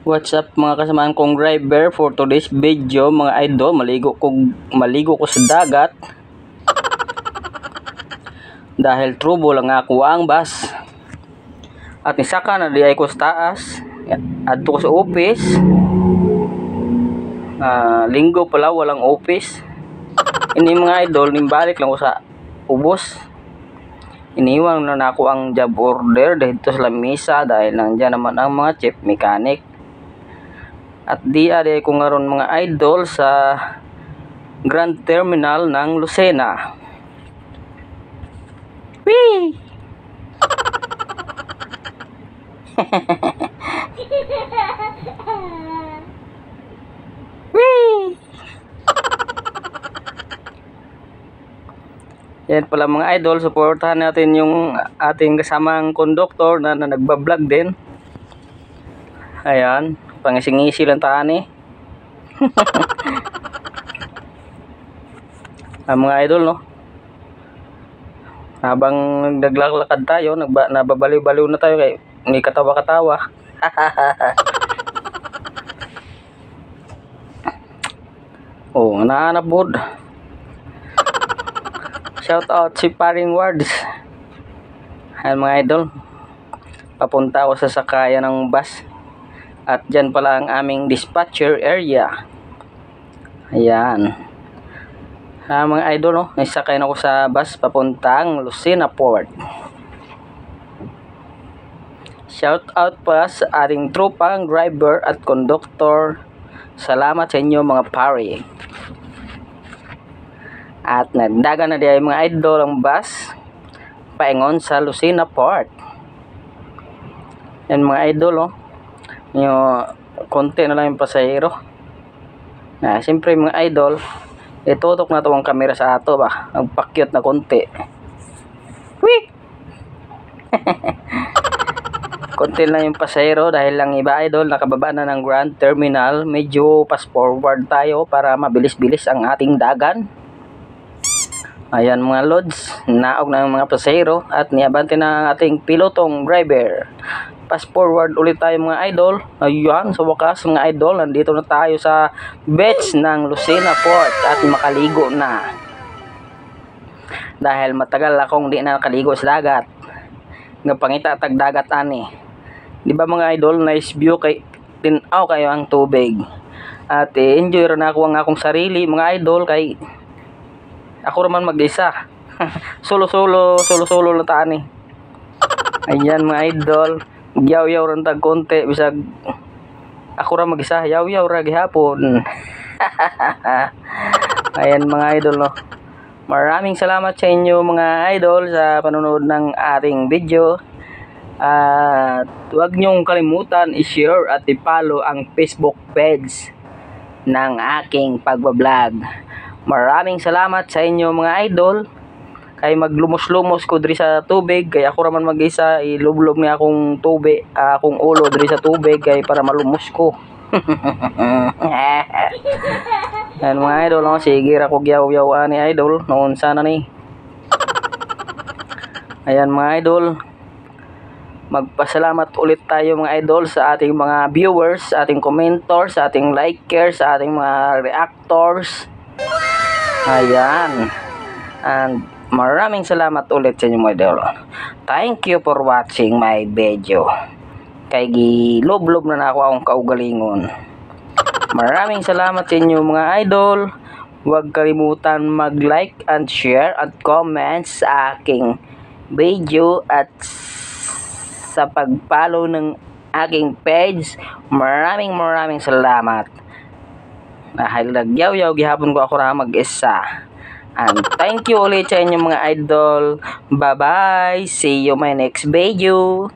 What's up mga kasamaan kong driver, for today's video mga idol, maligo ko sa dagat dahil trouble lang ako ang bus. At nisaka na di ay ko sa taas adto ko sa office. Linggo pala walang office. Ini mga idol, nimbalik lang ko sa ubos. Iniwan na ako ang job order dito sa lamisa dahil nandiyan naman ang mga chief mechanic. At di ko ngaron mga idol sa Grand Terminal ng Lucena. Whee! Whee! Yan pala mga idol, supportahan natin yung ating kasamang konduktor na nagbablog din. Ayan, pangising-isi lang taan mga idol, no? Habang naglalakad tayo, nababaliw-baliw na tayo kay may katawa-katawa. Oh, nahanap bod. Shout out si Paring Wards. Ayan mga idol, papunta ako sa sakayan ng bus. At dyan pala ang aming dispatcher area. Ayan. Mga idol, no? Nagsakay na ako sa bus papuntang Lucena Port. Shout out pa sa ating tropang driver at conductor. Salamat sa inyo mga pare. At nagdagan na diyan mga idol ang bus paingon sa Lucena Port. Yan mga idol, no? Yung konti na lang yung pasahero. Siyempre mga idol, itutok na ito ang camera sa ato ba, ang pakyot na konti. Wee! Konti lang yung pasahero dahil lang iba idol nakababa na ng Grand Terminal. Medyo fast forward tayo para mabilis-bilis ang ating dagan. Ayan mga lods, naog na yung mga pasahero at niabante na ang ating pilotong driver. Fast forward ulit tayo mga idol. Ayan, sa wakas mga idol, nandito na tayo sa beach ng Lucena Port at makaligo na. Dahil matagal akong di na nakaligo sa dagat. Ngapangita tag dagat ani. Di ba mga idol, nice view kay tinaw kayo ang tubig. At enjoy rin ako ang akong sarili mga idol kay ako raman mag-isa. solo lang taan eh. Ayan mga idol, yaw-yaw rin tag konti bisag ako ra mag-isa, yaw-yaw ra gihapon. Ayan mga idol, no? Maraming salamat sa inyo mga idol sa panonood ng ating video. At huwag niyong kalimutan i-share at i-follow ang Facebook page ng aking pagbablog. Maraming salamat sa inyo mga idol. Kay maglumos-lumos ko diri sa tubig kay ako raman mag-isa, ilublob niya akong tubig, akong ulo diri sa tubig kay para malumos ko. Yan mga idol, no? Sige ra ko giyaw-yaw ani idol, noon sana ni. Ayan mga idol, magpasalamat ulit tayo mga idol sa ating mga viewers, sa ating commentors, sa ating likers, sa ating mga reactors. Ayan. And maraming salamat ulit sa inyo mga idol. Thank you for watching my video. Kay gilob-lob na ako akong kaugalingon. Maraming salamat sa inyo mga idol. Huwag kalimutan mag-like and share at comment sa aking video at sa pag-follow ng aking page. Maraming salamat. Dahil nagyaw-yaw gihapon ko ako ra mag-isa. And thank you ulit sa inyo mga idol. Bye bye. See you my next video.